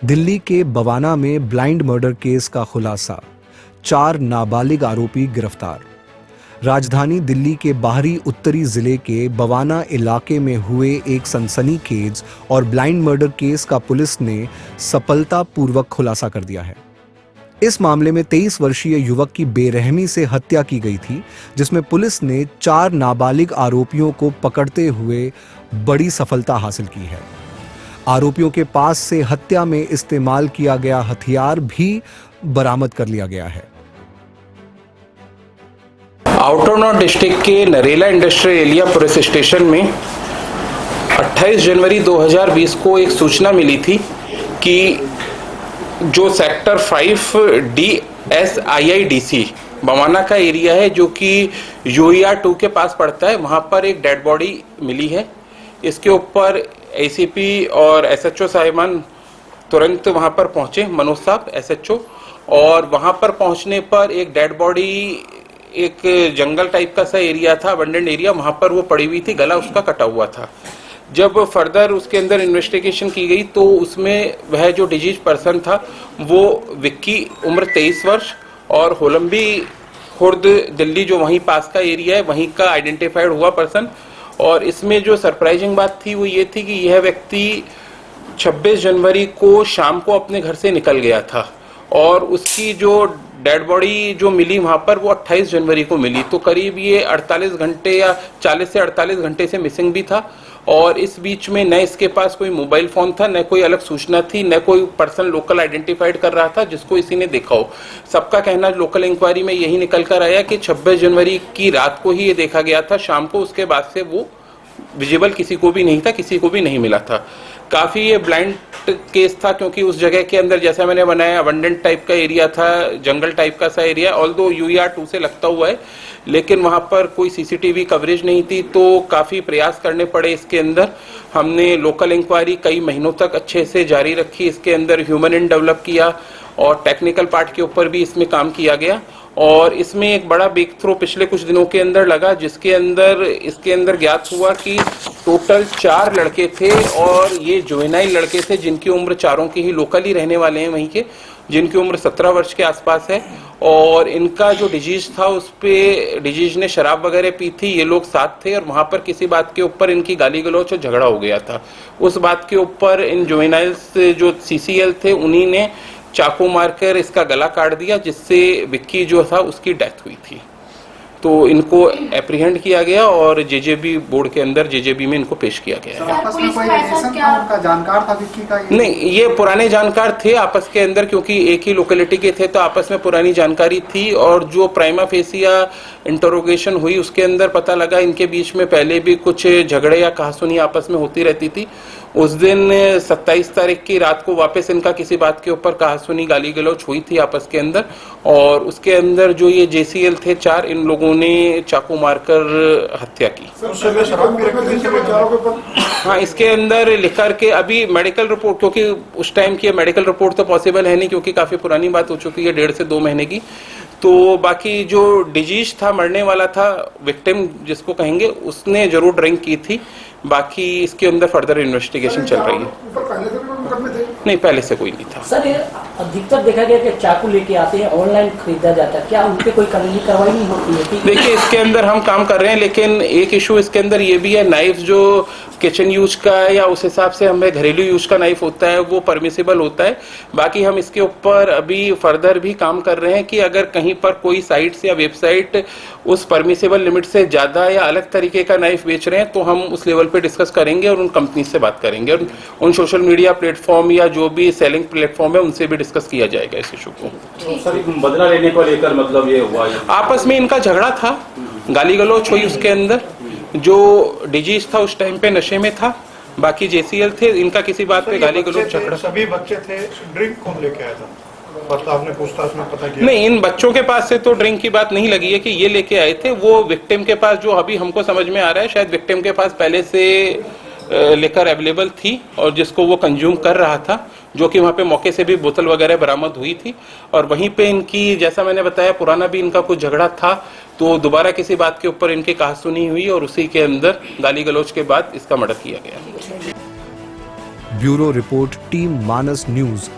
दिल्ली के बवाना में blind murder case का खुलासा, 4 नाबालिग आरोपी गिरफ्तार। राजधानी दिल्ली के बाहरी उत्तरी जिले के बवाना इलाके में हुए एक सनसनीखेज और ब्लाइंड मर्डर केस का पुलिस ने सफलतापूर्वक खुलासा कर दिया है। इस मामले में 23 वर्षीय युवक की बेरहमी से हत्या की गई थी, जिसमें पुलिस ने 4 नाबालिग आरोपियों को पकड़ते हुए बड़ी सफलता हासिल की है। आरोपियों के पास से हत्या में इस्तेमाल किया गया हथियार भी बरामद कर लिया गया है। आउटर नॉर्थ डिस्ट्रिक्ट के Narela industrial area police station में 28 जनवरी 2020 को एक सूचना मिली थी कि जो सेक्टर 5 DSIIDC बवाना का एरिया है, जो कि UER 2 के पास पड़ता है, वहाँ पर एक डेड बॉडी मिली है। इसके ऊपर ACP और SHO साहिबान तुरंत वहाँ पर पहुँचे, मनोज साहब SHO, और वहाँ पर पहुँचने पर एक डेड बॉडी एक जंगल टाइप का सा एरिया था, अबंडेंट एरिया, वहाँ पर वो पड़ी हुई थी, गला उसका कटा हुआ था। जब फर्दर उसके अंदर इन्वेस्टिगेशन की गई तो उसमें वह जो डिजीज पर्सन था वो विक्की, उम्र 23 वर्ष, और होलंबी खुर्द दिल्ली जो वहीं पास का एरिया है वहीं का आइडेंटिफाइड हुआ पर्सन। और इसमें जो सरप्राइजिंग बात थी वो ये थी कि यह व्यक्ति 26 जनवरी को शाम को अपने घर से निकल गया था और उसकी जो डेड बॉडी जो मिली वहाँ पर वो 28 जनवरी को मिली। तो करीब ये 48 घंटे या 40 से 48 घंटे से मिसिंग भी था। और इस बीच में न इसके पास कोई मोबाइल फोन था, न कोई अलग सूचना थी, न कोई पर्सन लोकल आइडेंटिफाइड कर रहा था जिसको इसी ने देखा हो। सबका कहना लोकल इंक्वायरी में यही निकल कर आया कि 26 जनवरी की रात को ही ये देखा गया था, शाम को उसके बाद से वो विजिबल किसी को भी नहीं था, किसी को भी नहीं मिला था। काफ़ी ये ब्लाइंड केस था क्योंकि उस जगह के अंदर जैसा मैंने बनाया अबंडेंट टाइप का एरिया था, जंगल टाइप का सा एरिया, ऑल्दो UER 2 से लगता हुआ है, लेकिन वहाँ पर कोई CCTV कवरेज नहीं थी। तो काफ़ी प्रयास करने पड़े इसके अंदर। हमने लोकल इंक्वायरी कई महीनों तक अच्छे से जारी रखी, इसके अंदर ह्यूमन एंड डेवलप किया और टेक्निकल पार्ट के ऊपर भी इसमें काम किया गया। और इसमें एक बड़ा ब्रेक थ्रू पिछले कुछ दिनों के अंदर लगा, जिसके अंदर इसके अंदर ज्ञात हुआ कि टोटल 4 लड़के थे और ये जुवेनाइल लड़के थे जिनकी उम्र, चारों के ही लोकल ही रहने वाले हैं वहीं के, जिनकी उम्र 17 वर्ष के आसपास है। और इनका जो डिजीज था उस पे डिजीज ने शराब वगैरह पी थी, ये लोग साथ थे और वहाँ पर किसी बात के ऊपर इनकी गाली गलौच और झगड़ा हो गया था। उस बात के ऊपर इन जुवेनाइल्स जो CCL थे उन्हीं ने चाकू मारकर इसका गला काट दिया, जिससे विक्की जो था उसकी डेथ हुई थी। तो इनको एप्रीहेंड किया गया और JJB बोर्ड के अंदर JJB में इनको पेश किया गया है। आपस में कोई रिलेशन था, उनका जानकार था विक्की का? नहीं, ये पुराने जानकार थे आपस के अंदर, क्योंकि एक ही लोकेलिटी के थे तो आपस में पुरानी जानकारी थी। और जो प्राइमा फेसिया इंटरोगेशन हुई उसके अंदर पता लगा इनके बीच में पहले भी कुछ झगड़े या कहासुनी आपस में होती रहती थी। उस दिन 27 तारीख की रात को वापस इनका किसी बात के ऊपर कहासुनी गाली गलौच हुई थी आपस के अंदर, और उसके अंदर जो ये JCL थे 4, इन लोगों ने चाकू मारकर हत्या की। हाँ, इसके अंदर लिखकर के अभी मेडिकल रिपोर्ट, क्योंकि उस टाइम की मेडिकल रिपोर्ट तो पॉसिबल है नहीं क्योंकि काफी पुरानी बात हो चुकी है, 1.5 से 2 महीने की। तो बाकी जो डिजीज था, मरने वाला था, विक्टिम जिसको कहेंगे, उसने जरूर ड्रिंक की थी। बाकी इसके अंदर फर्दर इन्वेस्टिगेशन चल रही है। नहीं, पहले से कोई नहीं था। सर, ये अधिकतर देखा गया कि चाकू लेके आते हैं, ऑनलाइन खरीदा जाता है, क्या उन पे कोई कानूनी कार्रवाई नहीं होती है? देखिए, इसके अंदर हम काम कर रहे हैं, लेकिन एक इशू इसके अंदर ये भी है, नाइफ जो किचन यूज का है या उस हिसाब से हमें घरेलू यूज का नाइफ होता है वो परमिसिबल होता है। बाकी हम इसके ऊपर अभी फर्दर भी काम कर रहे हैं कि अगर कहीं पर कोई साइट्स या वेबसाइट उस परमिसिबल लिमिट से ज्यादा या अलग तरीके का नाइफ बेच रहे हैं तो हम उस लेवल पे डिस्कस करेंगे और उन कंपनी से बात करेंगे और उन सोशल मीडिया प्लेटफॉर्म या जो भी सेलिंग प्लेटफॉर्म है उनसे भी डिस्कस किया जाएगा इस इशू को। सर, बदला लेने को लेकर मतलब ये हुआ, आपस में इनका झगड़ा था, गाली गलौच हुई उसके अंदर। जो डिजीज था उस टाइम पे नशे में था, बाकी JCL थे, इनका किसी बात पे गाली गलौच झगड़ा। सभी बच्चे थे, ड्रिंक कौन लेके आया था? आपने पूछताछ में पता किया? नहीं, इन बच्चों के पास से तो ड्रिंक की बात नहीं लगी है कि ये लेके आए थे। वो विक्टिम के पास, जो अभी हमको समझ में आ रहा है, शायद विक्टिम के पास पहले से लेकर अवेलेबल थी और जिसको वो कंज्यूम कर रहा था, जो कि वहाँ पे मौके से भी बोतल वगैरह बरामद हुई थी। और वहीं पे इनकी, जैसा मैंने बताया, पुराना भी इनका कुछ झगड़ा था, तो दोबारा किसी बात के ऊपर इनकी कहासुनी हुई और उसी के अंदर गाली गलौच के बाद इसका मर्डर किया गया। ब्यूरो रिपोर्ट, टीम मानस न्यूज।